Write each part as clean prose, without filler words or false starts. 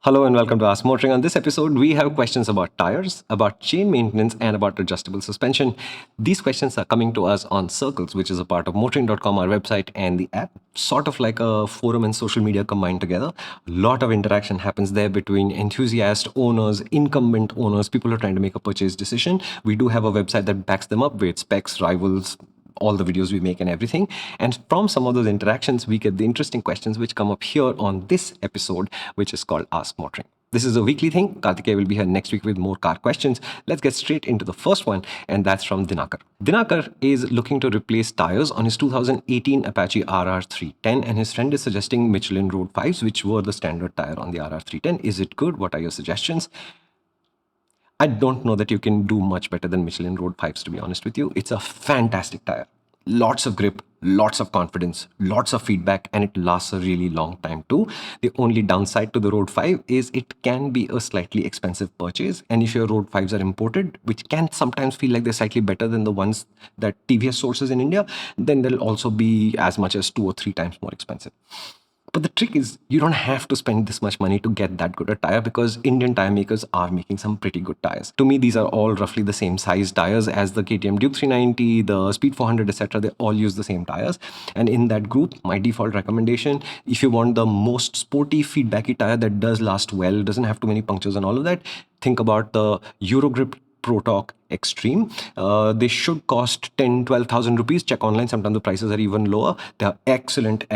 Hello and welcome to Ask Motoring. On this episode, we have questions about tires, about chain maintenance, and about adjustable suspension. These questions are coming to us on Circles, which is a part of motoring.com, our website, and the app, sort of like a forum and social media combined together. A lot of interaction happens there between enthusiast owners, incumbent owners, people who are trying to make a purchase decision. We do have a website that backs them up with specs, rivals, all the videos we make and everything. And from some of those interactions, we get the interesting questions which come up here on this episode, which is called Ask Motoring. This is a weekly thing. Karthikeya will be here next week with more car questions. Let's get straight into the first one, and that's from Dinakar. Dinakar is looking to replace tires on his 2018 Apache RR 310, and his friend is suggesting Michelin Road 5s, which were the standard tire on the RR 310. Is it good? What are your suggestions? I don't know that you can do much better than Michelin Road 5s, to be honest with you. It's a fantastic tire. Lots of grip, lots of confidence, lots of feedback, and it lasts a really long time too. The only downside to the Road 5 is it can be a slightly expensive purchase. And if your Road 5s are imported, which can sometimes feel like they're slightly better than the ones that TVS sources in India, then they'll also be as much as 2 or 3 times more expensive. But the trick is you don't have to spend this much money to get that good a tire because Indian tire makers are making some pretty good tires. To me, these are all roughly the same size tires as the KTM Duke 390, the Speed 400, etc. They all use the same tires. And in that group, my default recommendation, if you want the most sporty, feedbacky tire that does last well, doesn't have too many punctures and all of that, think about the Eurogrip ProTorque Extreme. They should cost 10,000-12,000 rupees. Check online. Sometimes the prices are even lower. They are excellent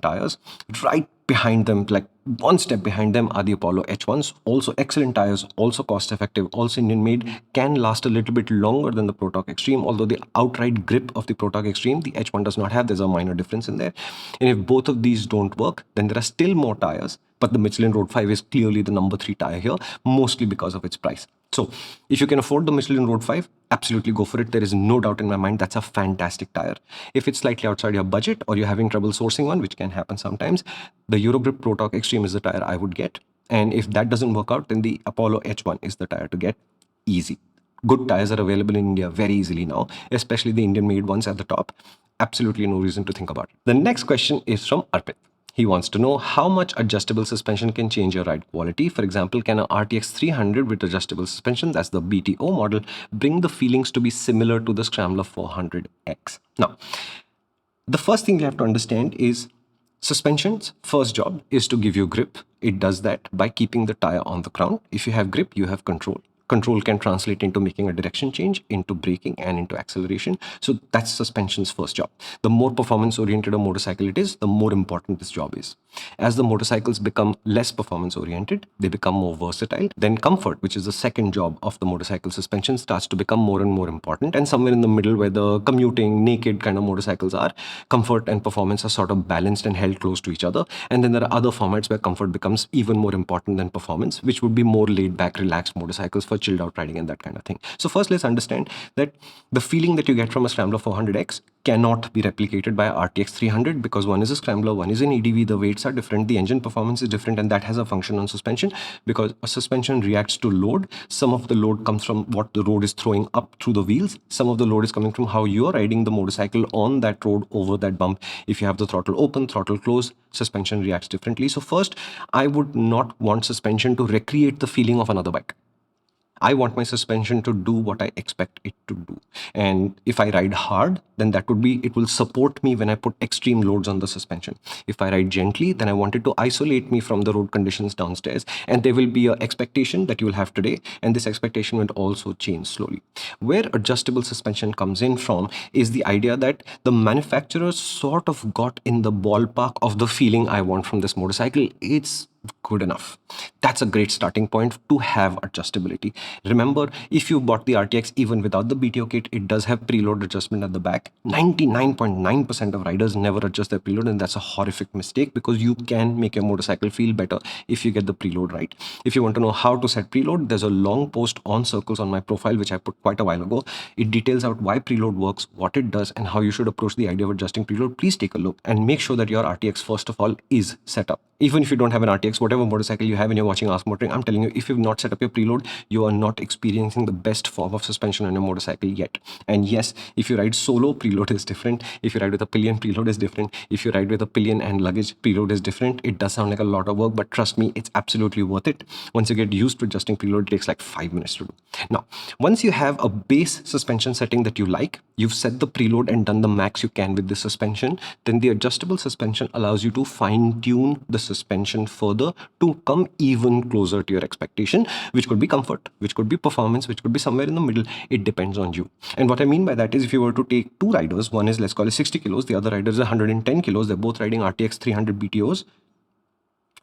tires. Right behind them, like one step behind them, are the Apollo H1s. Also excellent tires, also cost effective, also Indian made, can last a little bit longer than the ProTorque Extreme. Although the outright grip of the ProTorque Extreme, the H1 does not have. There's a minor difference in there. And if both of these don't work, then there are still more tires. But the Michelin Road 5 is clearly the number 3 tire here, mostly because of its price. So if you can afford the Michelin Road 5, absolutely go for it. There is no doubt in my mind that's a fantastic tire. If it's slightly outside your budget or you're having trouble sourcing one, which can happen sometimes, the Eurogrip ProTorque Extreme is the tire I would get. And if that doesn't work out, then the Apollo H1 is the tire to get. Easy. Good tires are available in India very easily now, especially the Indian made ones at the top. Absolutely no reason to think about it. The next question is from Arpit. He wants to know how much adjustable suspension can change your ride quality. For example, can a RTX 300 with adjustable suspension, that's the BTO model, bring the feelings to be similar to the Scrambler 400X? Now, the first thing you have to understand is suspension's first job is to give you grip. It does that by keeping the tire on the ground. If you have grip, you have control. Control can translate into making a direction change, into braking, and into acceleration. So that's suspension's first job. The more performance-oriented a motorcycle it is, the more important this job is. As the motorcycles become less performance-oriented, they become more versatile. Then comfort, which is the second job of the motorcycle suspension, starts to become more and more important. And somewhere in the middle, where the commuting, naked kind of motorcycles are, comfort and performance are sort of balanced and held close to each other. And then there are other formats where comfort becomes even more important than performance, which would be more laid-back, relaxed motorcycles for chilled out riding and that kind of thing. So first, let's understand that the feeling that you get from a Scrambler 400X cannot be replicated by a RTX 300 because one is a Scrambler, one is an EDV. The weights are different, the engine performance is different, and that has a function on suspension because a suspension reacts to load. Some of the load comes from what the road is throwing up through the wheels. Some of the load is coming from how you're riding the motorcycle on that road over that bump. If you have the throttle open, throttle closed, suspension reacts differently. So first, I would not want suspension to recreate the feeling of another bike. I want my suspension to do what I expect it to do. And if I ride hard, then it will support me when I put extreme loads on the suspension. If I ride gently, then I want it to isolate me from the road conditions downstairs. And there will be an expectation that you will have today. And this expectation will also change slowly. Where adjustable suspension comes in from is the idea that the manufacturer sort of got in the ballpark of the feeling I want from this motorcycle. It's good enough. That's a great starting point to have adjustability. Remember, if you bought the RTX even without the BTO kit, it does have preload adjustment at the back. 99.9% of riders never adjust their preload, and that's a horrific mistake because you can make your motorcycle feel better if you get the preload right. If you want to know how to set preload, there's a long post on Circles on my profile, which I put quite a while ago. It details out why preload works, what it does, and how you should approach the idea of adjusting preload. Please take a look and make sure that your RTX, first of all, is set up. even if you don't have an RTX, whatever motorcycle you have and you're watching Ask MotorInc, I'm telling you, if you've not set up your preload, you are not experiencing the best form of suspension on your motorcycle yet. And yes, if you ride solo, preload is different. If you ride with a pillion, preload is different. If you ride with a pillion and luggage, preload is different. It does sound like a lot of work, but trust me, it's absolutely worth it. Once you get used to adjusting preload, it takes like 5 minutes to do. Now, once you have a base suspension setting that you like, you've set the preload and done the max you can with the suspension, then the adjustable suspension allows you to fine tune the suspension further to come even closer to your expectation, which could be comfort, which could be performance, which could be somewhere in the middle. It depends on you. And what I mean by that is, if you were to take two riders, one is, let's call it 60 kilos, the other rider is 110 kilos, they're both riding RTX 300 BTOs,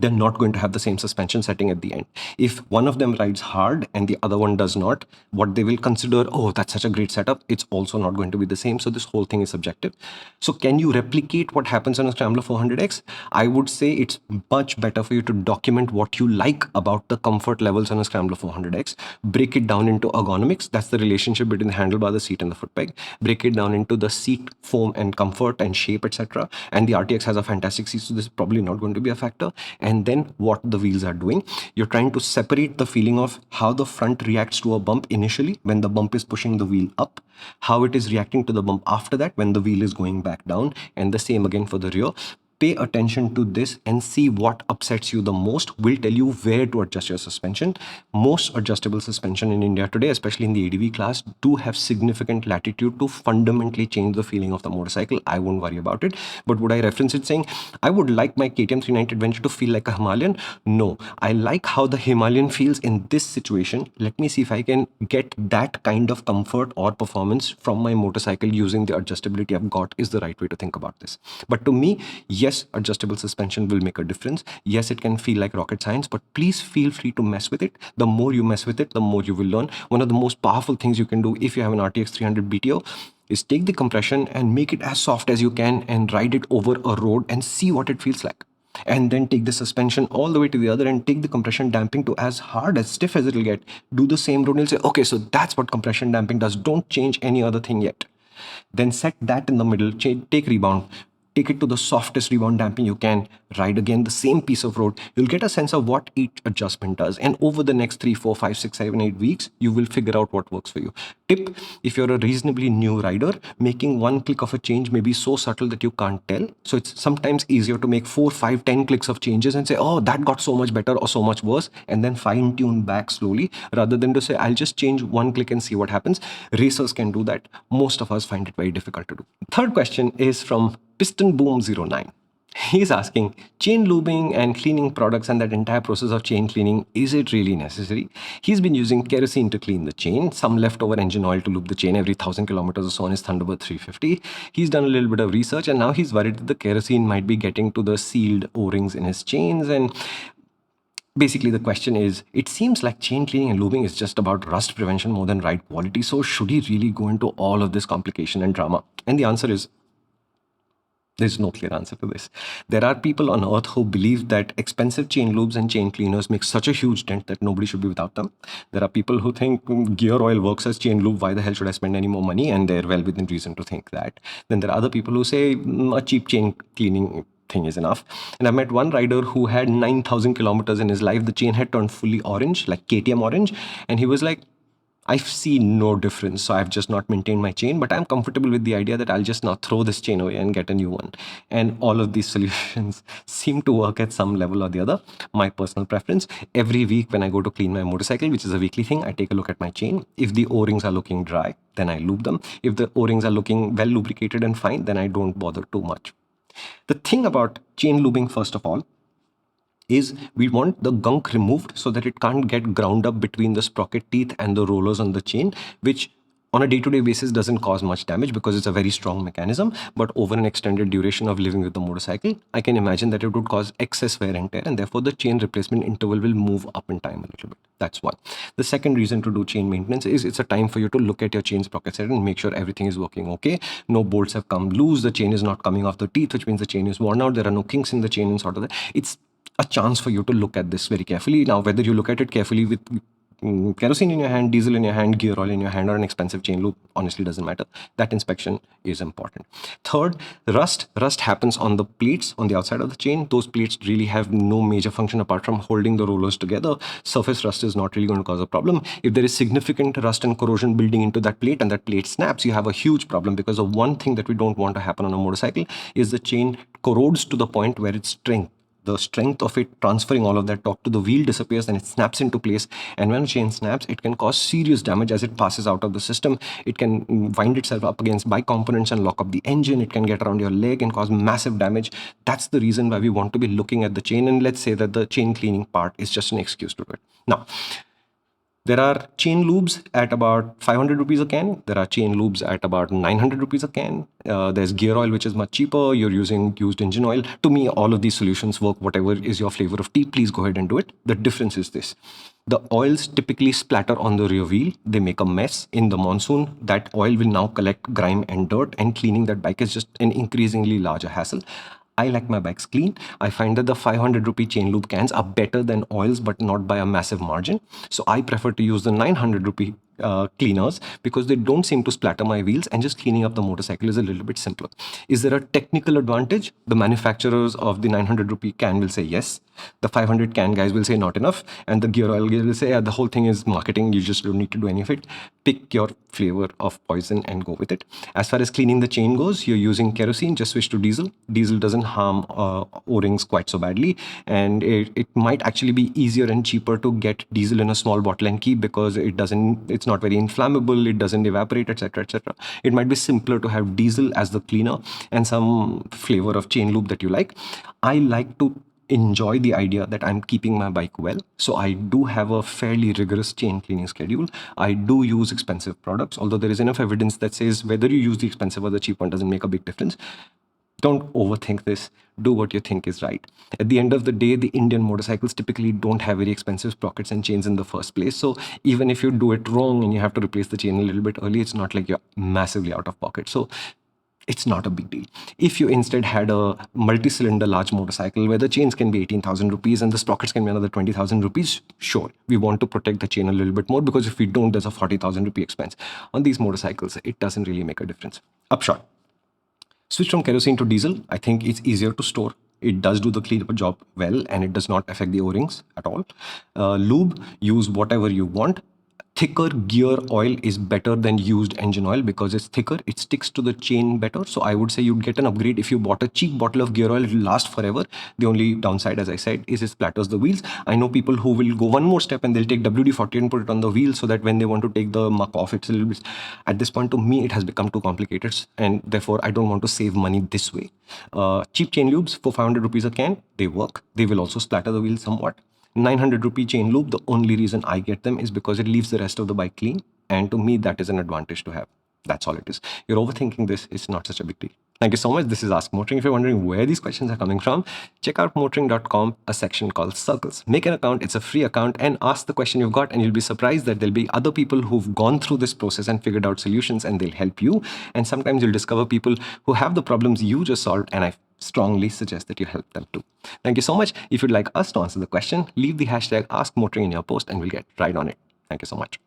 they're not going to have the same suspension setting at the end. If one of them rides hard and the other one does not, what they will consider, oh, that's such a great setup, it's also not going to be the same. So this whole thing is subjective. So can you replicate what happens on a Scrambler 400X? I would say it's much better for you to document what you like about the comfort levels on a Scrambler 400X. Break it down into ergonomics. That's the relationship between the handlebar, the seat, and the foot peg. Break it down into the seat foam and comfort and shape, etc. And the RTX has a fantastic seat, so this is probably not going to be a factor. And then what the wheels are doing. You're trying to separate the feeling of how the front reacts to a bump initially when the bump is pushing the wheel up, how it is reacting to the bump after that when the wheel is going back down, and the same again for the rear. Pay attention to this and see what upsets you the most. Will tell you where to adjust your suspension. Most adjustable suspension in India today, especially in the ADV class, do have significant latitude to fundamentally change the feeling of the motorcycle. I won't worry about it. But would I reference it saying, I would like my KTM 390 Adventure to feel like a Himalayan? No. I like how the Himalayan feels in this situation. Let me see if I can get that kind of comfort or performance from my motorcycle using the adjustability I've got, is the right way to think about this. But to me, yes, adjustable suspension will make a difference. Yes, it can feel like rocket science, but please feel free to mess with it. The more you mess with it, the more you will learn. One of the most powerful things you can do if you have an RTX 300 BTO is take the compression and make it as soft as you can and ride it over a road and see what it feels like. And then take the suspension all the way to the other end, take the compression damping to as hard, as stiff as it'll get. Do the same road and you'll say, okay, so that's what compression damping does. Don't change any other thing yet. Then set that in the middle, take rebound, take it to the softest rebound damping you can, ride again the same piece of road. You'll get a sense of what each adjustment does. And over the next 3, 4, 5, 6, 7, 8 weeks, you will figure out what works for you. Tip, if you're a reasonably new rider, making one click of a change may be so subtle that you can't tell. So it's sometimes easier to make 4, 5, 10 clicks of changes and say, oh, that got so much better or so much worse, and then fine tune back slowly, rather than to say, I'll just change one click and see what happens. Racers can do that. Most of us find it very difficult to do. Third question is from Piston Boom 09. He's asking, chain lubing and cleaning products and that entire process of chain cleaning, is it really necessary? He's been using kerosene to clean the chain, some leftover engine oil to lube the chain every 1,000 kilometers or so on his Thunderbird 350. He's done a little bit of research and now he's worried that the kerosene might be getting to the sealed O-rings in his chains. And basically the question is, it seems like chain cleaning and lubing is just about rust prevention more than ride quality. So should he really go into all of this complication and drama? And the answer is, there's no clear answer to this. There are people on earth who believe that expensive chain lubes and chain cleaners make such a huge dent that nobody should be without them. There are people who think gear oil works as chain lube. Why the hell should I spend any more money? And they're well within reason to think that. Then there are other people who say a cheap chain cleaning thing is enough. And I met one rider who had 9,000 kilometers in his life. The chain had turned fully orange, like KTM orange. And he was like, I've seen no difference, so I've just not maintained my chain, but I'm comfortable with the idea that I'll just now throw this chain away and get a new one. And all of these solutions seem to work at some level or the other. My personal preference, every week when I go to clean my motorcycle, which is a weekly thing, I take a look at my chain. If the O-rings are looking dry, then I lube them. If the O-rings are looking well lubricated and fine, then I don't bother too much. The thing about chain lubing, first of all, is we want the gunk removed so that it can't get ground up between the sprocket teeth and the rollers on the chain, which on a day-to-day basis doesn't cause much damage because it's a very strong mechanism. But over an extended duration of living with the motorcycle, I can imagine that it would cause excess wear and tear, and therefore the chain replacement interval will move up in time a little bit. That's one. The second reason to do chain maintenance is it's a time for you to look at your chain sprocket set and make sure everything is working okay. No bolts have come loose, the chain is not coming off the teeth, which means the chain is worn out, there are no kinks in the chain and sort of that. It's a chance for you to look at this very carefully. Now, whether you look at it carefully with kerosene in your hand, diesel in your hand, gear oil in your hand, or an expensive chain loop, honestly doesn't matter. That inspection is important. Third, rust. Rust happens on the plates on the outside of the chain. Those plates really have no major function apart from holding the rollers together. Surface rust is not really going to cause a problem. If there is significant rust and corrosion building into that plate and that plate snaps, you have a huge problem, because the one thing that we don't want to happen on a motorcycle is the chain corrodes to the point where its strength of it transferring all of that torque to the wheel disappears and it snaps into place. And when a chain snaps, it can cause serious damage as it passes out of the system. It can wind itself up against bike components and lock up the engine. It can get around your leg and cause massive damage. That's the reason why we want to be looking at the chain. And let's say that the chain cleaning part is just an excuse to do it. Now, there are chain lubes at about 500 rupees a can. There are chain lubes at about 900 rupees a can. There's gear oil, which is much cheaper. You're using used engine oil. To me, all of these solutions work. Whatever is your flavor of tea, please go ahead and do it. The difference is this. The oils typically splatter on the rear wheel. They make a mess. In the monsoon, that oil will now collect grime and dirt, and cleaning that bike is just an increasingly larger hassle. I like my bikes clean. I find that the 500 rupee chain lube cans are better than oils, but not by a massive margin. So I prefer to use the 900 rupee cleaners, because they don't seem to splatter my wheels, and just cleaning up the motorcycle is a little bit simpler. Is there a technical advantage? The manufacturers of the 900 rupee can will say yes. The 500 can guys will say not enough. And the gear oil guys will say, yeah, the whole thing is marketing. You just don't need to do any of it. Pick your flavor of poison and go with it. As far as cleaning the chain goes, you're using kerosene, just switch to diesel. Diesel doesn't harm O-rings quite so badly. And it might actually be easier and cheaper to get diesel in a small bottle and keep, because it's not very inflammable, it doesn't evaporate, etc., etc. It might be simpler to have diesel as the cleaner and some flavor of chain lube that you like. I like to enjoy the idea that I'm keeping my bike well. So I do have a fairly rigorous chain cleaning schedule. I do use expensive products, although there is enough evidence that says whether you use the expensive or the cheap one doesn't make a big difference. Don't overthink this. Do what you think is right. At the end of the day, the Indian motorcycles typically don't have very expensive sprockets and chains in the first place. So even if you do it wrong and you have to replace the chain a little bit early, it's not like you're massively out of pocket. So it's not a big deal. If you instead had a multi-cylinder large motorcycle where the chains can be 18,000 rupees and the sprockets can be another 20,000 rupees, sure, we want to protect the chain a little bit more, because if we don't, there's a 40,000 rupee expense. On these motorcycles, it doesn't really make a difference. Upshot. Switch from kerosene to diesel. I think it's easier to store. It does do the cleanup job well, and it does not affect the O-rings at all. Lube, use whatever you want. Thicker gear oil is better than used engine oil, because it's thicker, it sticks to the chain better. So I would say you'd get an upgrade if you bought a cheap bottle of gear oil. It will last forever. The only downside, as I said, is it splatters the wheels. I know people who will go one more step and they'll take WD-40 and put it on the wheel, so that when they want to take the muck off, it's a little bit... At this point, to me, it has become too complicated, and therefore I don't want to save money this way. Cheap chain lubes for 500 rupees a can, they work. They will also splatter the wheels somewhat. 900 rupee chain lube, the only reason I get them is because it leaves the rest of the bike clean, and to me that is an advantage to have. That's all it is. You're overthinking this. It's not such a big deal. Thank you so much. This is Ask Motoring. If you're wondering where these questions are coming from, check out motoring.com, a section called Circles. Make an account. It's a free account, and ask the question you've got, and you'll be surprised that there'll be other people who've gone through this process and figured out solutions, and they'll help you. And sometimes you'll discover people who have the problems you just solved, and I strongly suggest that you help them too. Thank you so much. If you'd like us to answer the question, leave the hashtag AskMotoring in your post and we'll get right on it. Thank you so much.